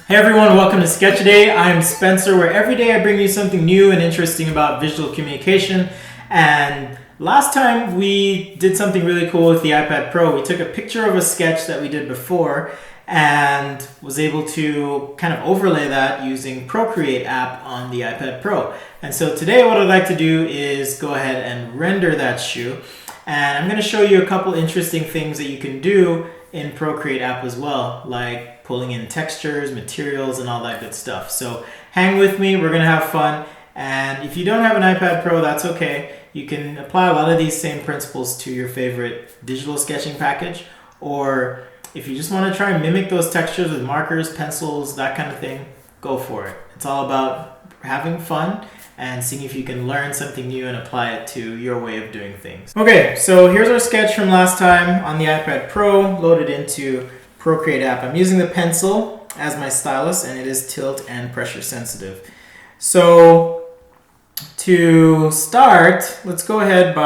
Hey everyone, welcome to Sketch Day. I'm Spencer, where every day I bring you something new and interesting about visual communication. And last time we did something really cool with the iPad Pro. We took a picture of a sketch that we did before and was able to kind of overlay that using PROCREATE app on the iPad Pro. And so today what I'd like to do is go ahead and render that shoe. And I'm going to show you a couple interesting things that you can do in PROCREATE app as well, like pulling in textures, materials, and all that good stuff. So hang with me, we're gonna have fun. And if you don't have an iPad Pro, that's okay. You can apply a lot of these same principles to your favorite digital sketching package, or if you just wanna try and mimic those textures with markers, pencils, that kind of thing, go for it. It's all about having fun and seeing if you can learn something new and apply it to your way of doing things. Okay, so here's our sketch from last time on the iPad Pro, loaded into PROCREATE app. I'm using the pencil as my stylus, and it is tilt and pressure sensitive. So to start, let's go ahead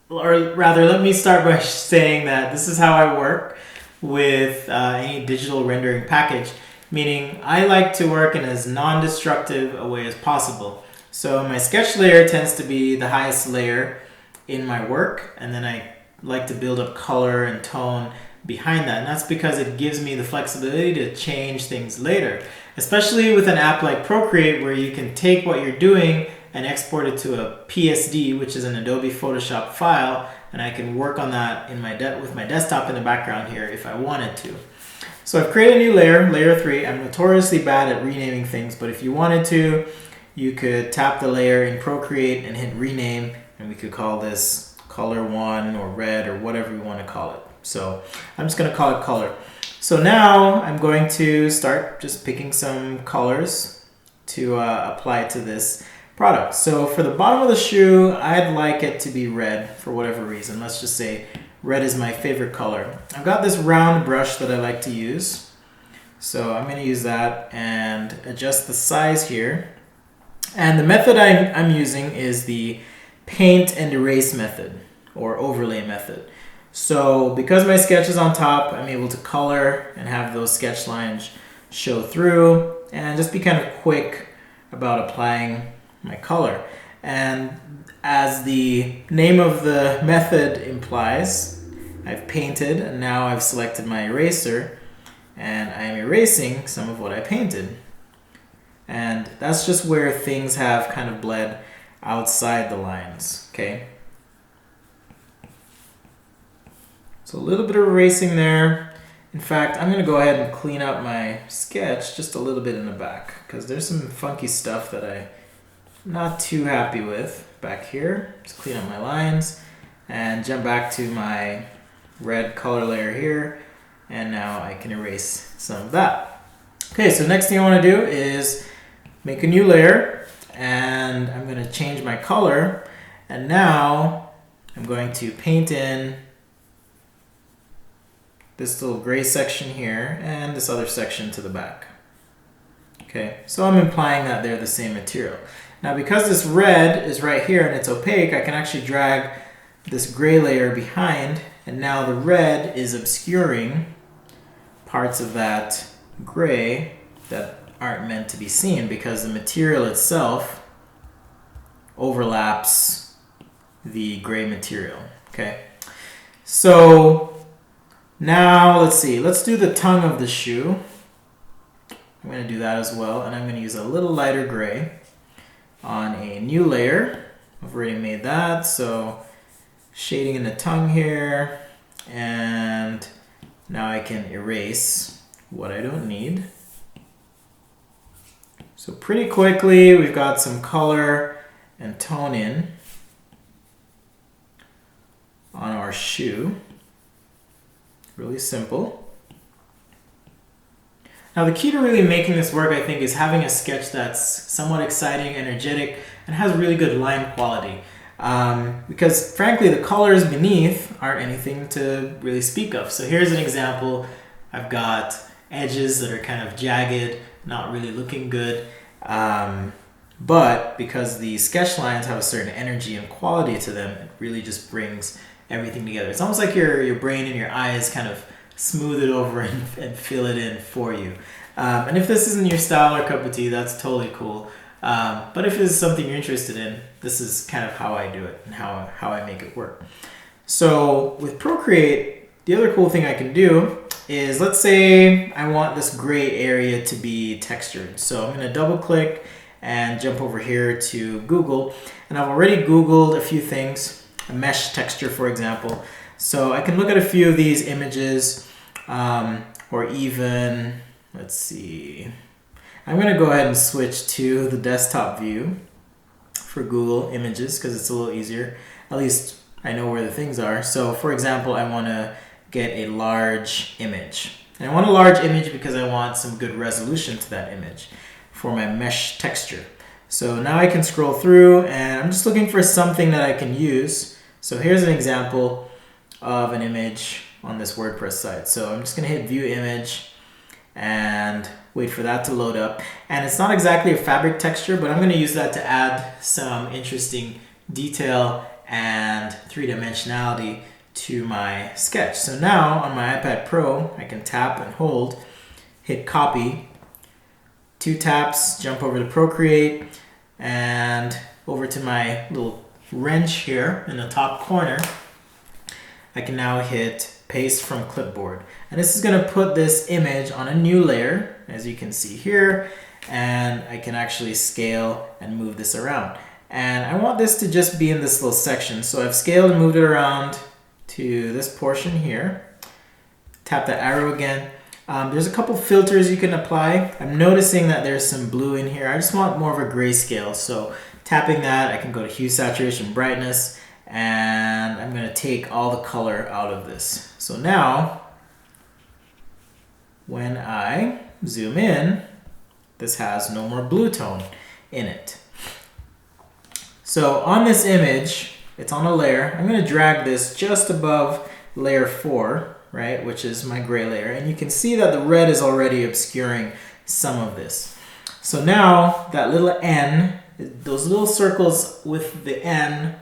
let me start by saying that this is how I work with any digital rendering package. Meaning I like to work in as non-destructive a way as possible. So my sketch layer tends to be the highest layer in my work, and then I like to build up color and tone behind that. And that's because it gives me the flexibility to change things later, especially with an app like PROCREATE, where you can take what you're doing and export it to a PSD, which is an Adobe Photoshop file, and I can work on that in with my desktop in the background here if I wanted to. So I've created a new layer, layer 3. I'm notoriously bad at renaming things, but if you wanted to, you could tap the layer in PROCREATE and hit rename, and we could call this color 1 or red or whatever we want to call it. So I'm just going to call it color. So now I'm going to start just picking some colors to apply to this product. So for the bottom of the shoe, I'd like it to be red for whatever reason. Let's just say red is my favorite color. I've got this round brush that I like to use. So I'm going to use that and adjust the size here. And the method I'm using is the paint and erase method, or overlay method. So because my sketch is on top, I'm able to color and have those sketch lines show through and just be kind of quick about applying my color. And as the name of the method implies, I've painted, and now I've selected my eraser, and I'm erasing some of what I painted. And that's just where things have kind of bled outside the lines, okay? So a little bit of erasing there. In fact, I'm gonna go ahead and clean up my sketch just a little bit in the back, because there's some funky stuff that I'm not too happy with back here. Just clean up my lines and jump back to my red color layer here, and now I can erase some of that. Okay, so next thing I want to do is make a new layer, and I'm going to change my color, and now I'm going to paint in this little gray section here and this other section to the back. Okay, so I'm implying that they're the same material. Now because this red is right here and it's opaque, I can actually drag this gray layer behind, and now the red is obscuring parts of that gray that aren't meant to be seen because the material itself overlaps the gray material. Okay, so now let's see, let's do the tongue of the shoe. I'm going to do that as well, and I'm going to use a little lighter gray on a new layer. I've already made that, so shading in the tongue here, and now I can erase what I don't need. So pretty quickly we've got some color and tone in on our shoe. Really simple. Now the key to really making this work, I think, is having a sketch that's somewhat exciting, energetic, and has really good line quality. Because frankly, the colors beneath aren't anything to really speak of. So here's an example. I've got edges that are kind of jagged, not really looking good. But because the sketch lines have a certain energy and quality to them, it really just brings everything together. It's almost like your brain and your eyes kind of smooth it over and fill it in for you. And if this isn't your style or cup of tea, that's totally cool. But if it's something you're interested in, this is kind of how I do it and how I make it work. So with Procreate, the other cool thing I can do is, let's say I want this gray area to be textured. So I'm going to double click and jump over here to Google. And I've already Googled a few things, a mesh texture, for example. So I can look at a few of these images, or even, let's see, I'm going to go ahead and switch to the desktop view for Google Images because it's a little easier. At least I know where the things are. So for example, I want to get a large image. And I want a large image because I want some good resolution to that image for my mesh texture. So now I can scroll through and I'm just looking for something that I can use. So here's an example of an image on this WordPress site. So I'm just going to hit view image and wait for that to load up. And it's not exactly a fabric texture, but I'm going to use that to add some interesting detail and three-dimensionality to my sketch. So now on my iPad Pro, I can tap and hold, hit copy, 2 taps, jump over to Procreate, and over to my little wrench here in the top corner, I can now hit paste from clipboard. And this is going to put this image on a new layer, as you can see here, and I can actually scale and move this around. And I want this to just be in this little section. So I've scaled and moved it around to this portion here. Tap the arrow again. There's a couple filters you can apply. I'm noticing that there's some blue in here. I just want more of a grayscale. So tapping that, I can go to hue, saturation, brightness, and I'm going to take all the color out of this. So now, when I zoom in, this has no more blue tone in it. So on this image, it's on a layer. I'm going to drag this just above layer 4, right, which is my gray layer. And you can see that the red is already obscuring some of this. So now that little N, those little circles with the N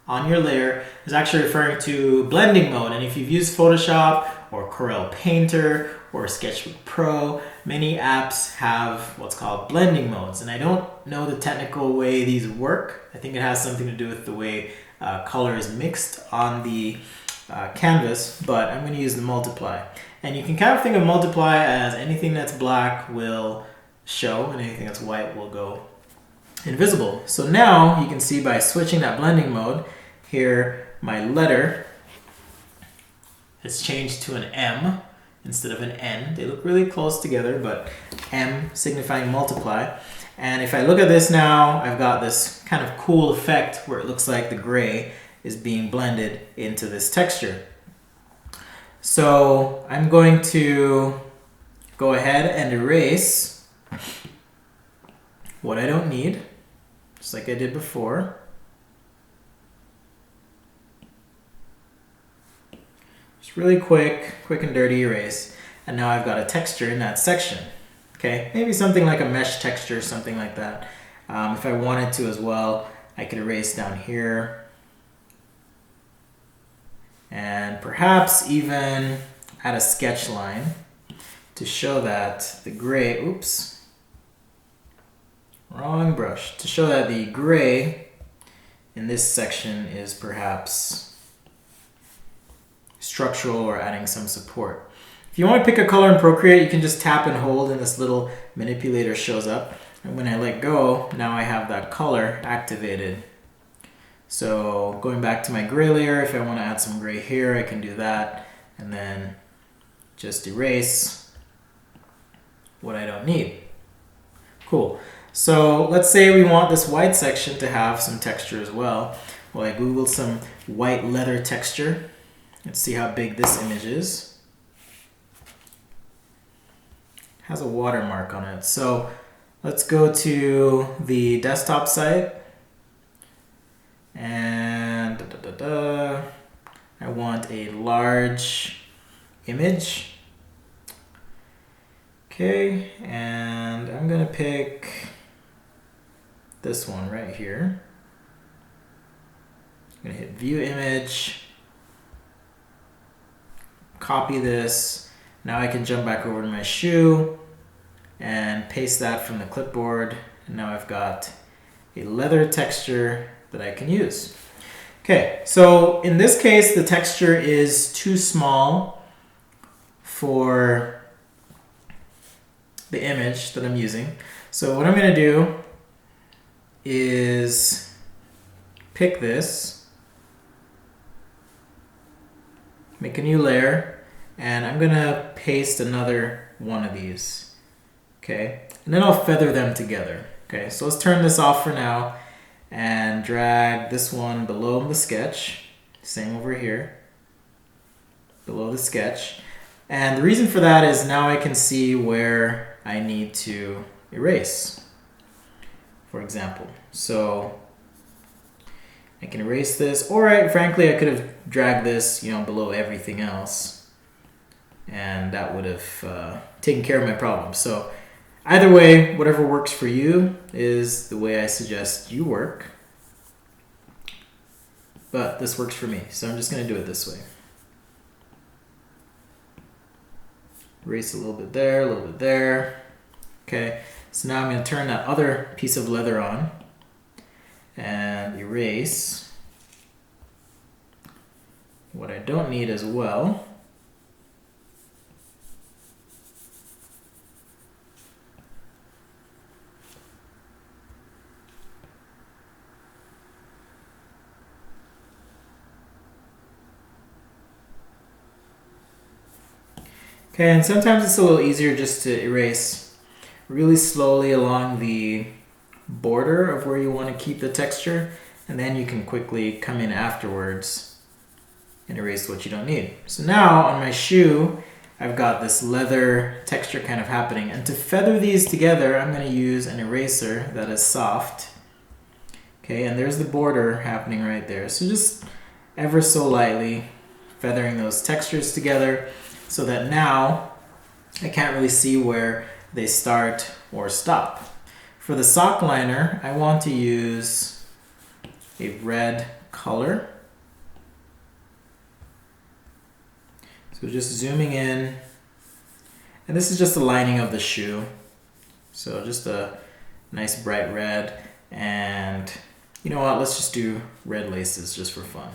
on your layer is actually referring to blending mode. And if you've used Photoshop or Corel Painter or Sketchbook Pro, many apps have what's called blending modes. And I don't know the technical way these work. I think it has something to do with the way color is mixed on the canvas, but I'm going to use the multiply. And you can kind of think of multiply as anything that's black will show and anything that's white will go invisible. So now you can see by switching that blending mode here, my letter has changed to an M instead of an N. They look really close together, but M signifying multiply. And if I look at this now, I've got this kind of cool effect where it looks like the gray is being blended into this texture. So I'm going to go ahead and erase what I don't need, just like I did before. Just really quick and dirty erase. And now I've got a texture in that section. Okay, maybe something like a mesh texture, something like that. If I wanted to as well, I could erase down here. And perhaps even add a sketch line to show that the gray, oops, wrong brush, to show that the gray in this section is perhaps structural or adding some support. If you want to pick a color in Procreate, you can just tap and hold and this little manipulator shows up. And when I let go, now I have that color activated. So going back to my gray layer, if I want to add some gray here, I can do that. And then just erase what I don't need. Cool. So let's say we want this white section to have some texture as well. Well, I Googled some white leather texture. Let's see how big this image is. Has a watermark on it. So let's go to the desktop site and I want a large image. Okay, and I'm gonna pick this one right here. I'm gonna hit view image, copy this. Now I can jump back over to my shoe and paste that from the clipboard. And now I've got a leather texture that I can use. Okay, so in this case, the texture is too small for the image that I'm using. So what I'm gonna do is pick this, make a new layer, and I'm gonna paste another one of these, okay? And then I'll feather them together, okay? So let's turn this off for now and drag this one below the sketch. Same over here, below the sketch. And the reason for that is now I can see where I need to erase, for example. So I can erase this, or frankly, I could have dragged this, below everything else, and that would have taken care of my problem. So either way, whatever works for you is the way I suggest you work. But this works for me, so I'm just going to do it this way. Erase a little bit there, a little bit there. Okay, so now I'm going to turn that other piece of leather on and erase what I don't need as well. Okay, and sometimes it's a little easier just to erase really slowly along the border of where you want to keep the texture, and then you can quickly come in afterwards and erase what you don't need. So now on my shoe, I've got this leather texture kind of happening, and to feather these together, I'm going to use an eraser that is soft. Okay, and there's the border happening right there. So just ever so lightly feathering those textures together, so that now I can't really see where they start or stop. For the sock liner, I want to use a red color. So just zooming in, and this is just the lining of the shoe. So just a nice bright red, and you know what, let's just do red laces just for fun.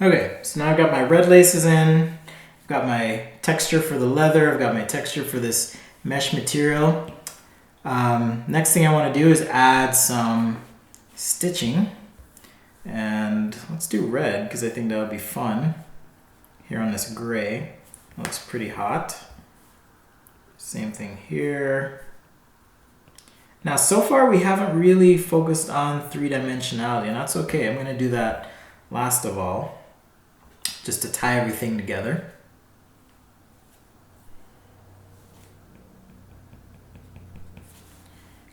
Okay, so now I've got my red laces in, I've got my texture for the leather, I've got my texture for this mesh material. Next thing I want to do is add some stitching, and let's do red because I think that would be fun. Here on this gray, looks pretty hot. Same thing here. Now so far we haven't really focused on three-dimensionality, and that's okay. I'm going to do that last of all, just to tie everything together.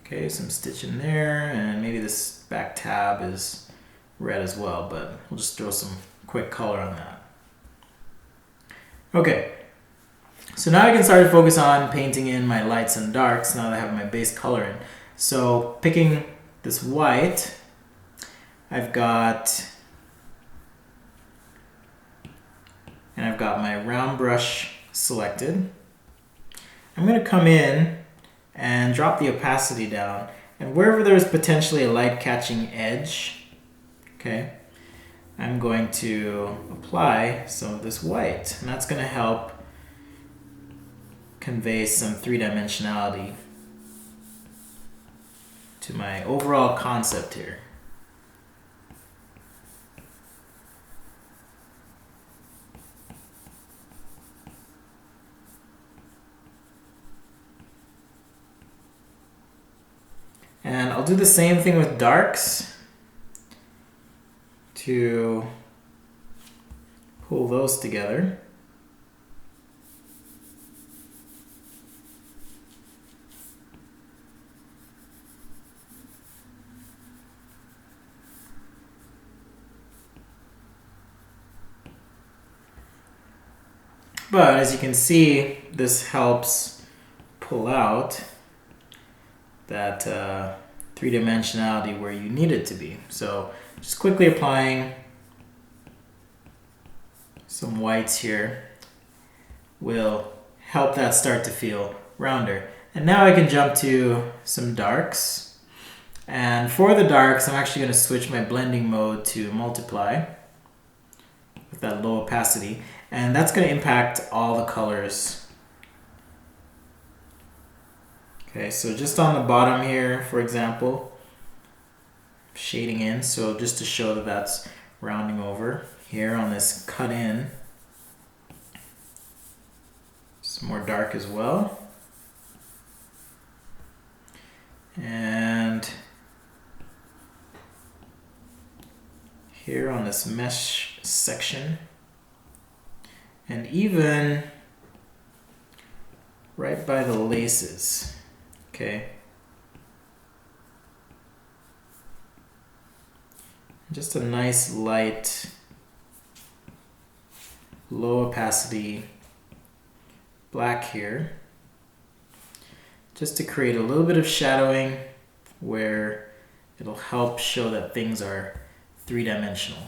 Okay, some stitching there, and maybe this back tab is red as well, but we'll just throw some quick color on that. Okay, so now I can start to focus on painting in my lights and darks now that I have my base color in. So picking this white, I've got my round brush selected. I'm going to come in and drop the opacity down, and wherever there's potentially a light catching edge, okay, I'm going to apply some of this white, and that's going to help convey some three-dimensionality to my overall concept here. I'll do the same thing with darks to pull those together. But as you can see, this helps pull out that three-dimensionality where you need it to be. So just quickly applying some whites here will help that start to feel rounder. And now I can jump to some darks. And for the darks, I'm actually going to switch my blending mode to multiply with that low opacity. And that's going to impact all the colors. Okay, so just on the bottom here, for example, shading in, so just to show that that's rounding over. Here on this cut in, some more dark as well. And here on this mesh section, and even right by the laces, okay? Just a nice light, low opacity black here, just to create a little bit of shadowing where it'll help show that things are three-dimensional.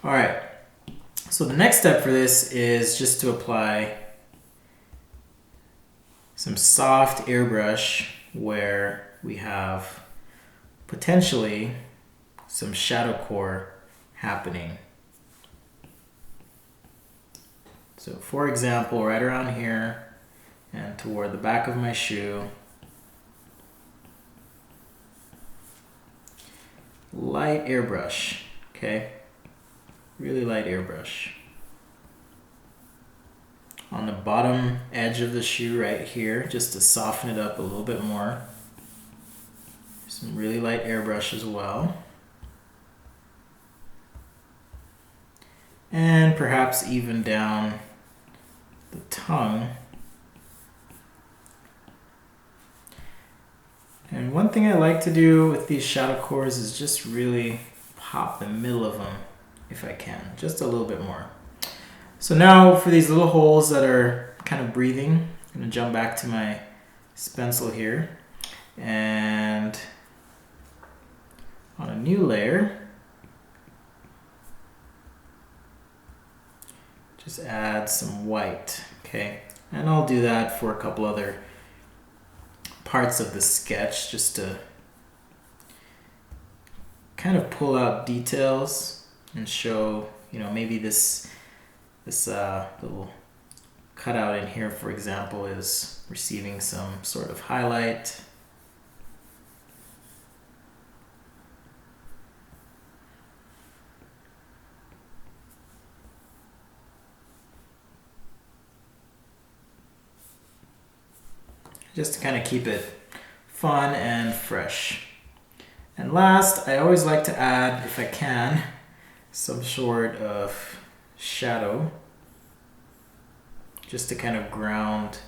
All right, so the next step for this is just to apply some soft airbrush where we have potentially some shadow core happening. So for example, right around here and toward the back of my shoe, light airbrush, okay? Really light airbrush. On the bottom edge of the shoe right here, just to soften it up a little bit more. Some really light airbrush as well. And perhaps even down the tongue. And one thing I like to do with these shadow cores is just really pop the middle of them if I can, just a little bit more. So now for these little holes that are kind of breathing, I'm gonna jump back to my stencil here, and on a new layer, just add some white, okay? And I'll do that for a couple other parts of the sketch just to kind of pull out details and show, you know, maybe this little cutout in here, for example, is receiving some sort of highlight. Just to kind of keep it fun and fresh. And last, I always like to add, if I can, some sort of shadow just to kind of ground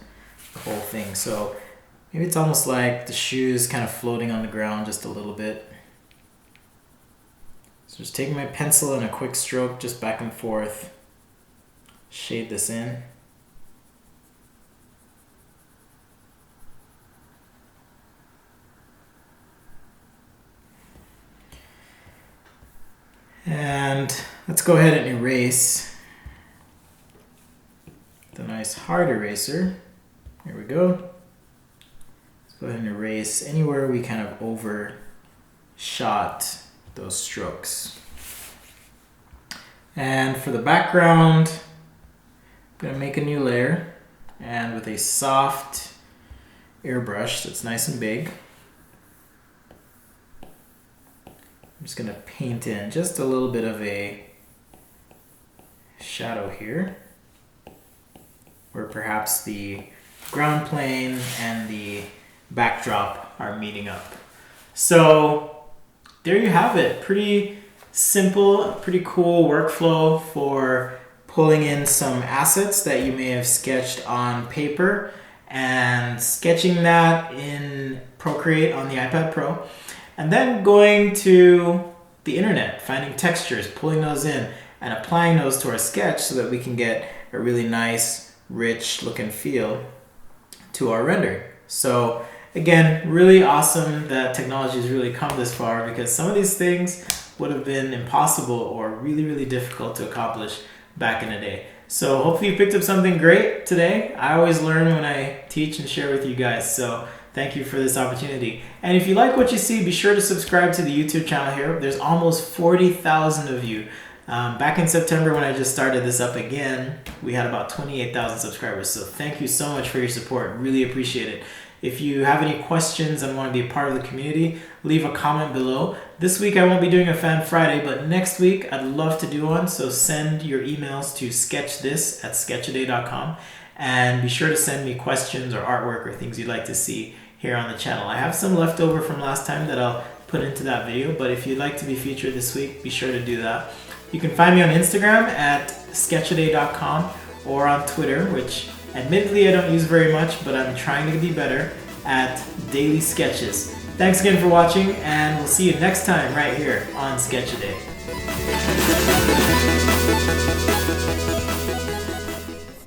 the whole thing. So maybe it's almost like the shoe's kind of floating on the ground just a little bit. So just taking my pencil and a quick stroke just back and forth, shade this in. And let's go ahead and erase the nice hard eraser. Here we go. Let's go ahead and erase anywhere we kind of overshot those strokes. And for the background, I'm going to make a new layer, and with a soft airbrush that's nice and big, I'm just going to paint in just a little bit of a shadow here, where perhaps the ground plane and the backdrop are meeting up. So there you have it. Pretty simple, pretty cool workflow for pulling in some assets that you may have sketched on paper and sketching that in PROCREATE on the iPad Pro, and then going to the internet, finding textures, pulling those in, and applying those to our sketch so that we can get a really nice, rich look and feel to our render. So again, really awesome that technology has really come this far, because some of these things would have been impossible or really, really difficult to accomplish back in the day. So hopefully you picked up something great today. I always learn when I teach and share with you guys. So thank you for this opportunity. And if you like what you see, be sure to subscribe to the YouTube channel here. There's almost 40,000 of you. Back in September when I just started this up again, we had about 28,000 subscribers. So thank you so much for your support. Really appreciate it. If you have any questions and want to be a part of the community, leave a comment below. This week I won't be doing a Fan Friday, but next week I'd love to do one. So send your emails to sketchthis@sketchaday.com, and be sure to send me questions or artwork or things you'd like to see here on the channel. I have some left over from last time that I'll put into that video, but if you'd like to be featured this week, be sure to do that. You can find me on Instagram at sketchaday.com or on Twitter, which admittedly I don't use very much, but I'm trying to be better, at Daily Sketches. Thanks again for watching, and we'll see you next time right here on Sketchaday.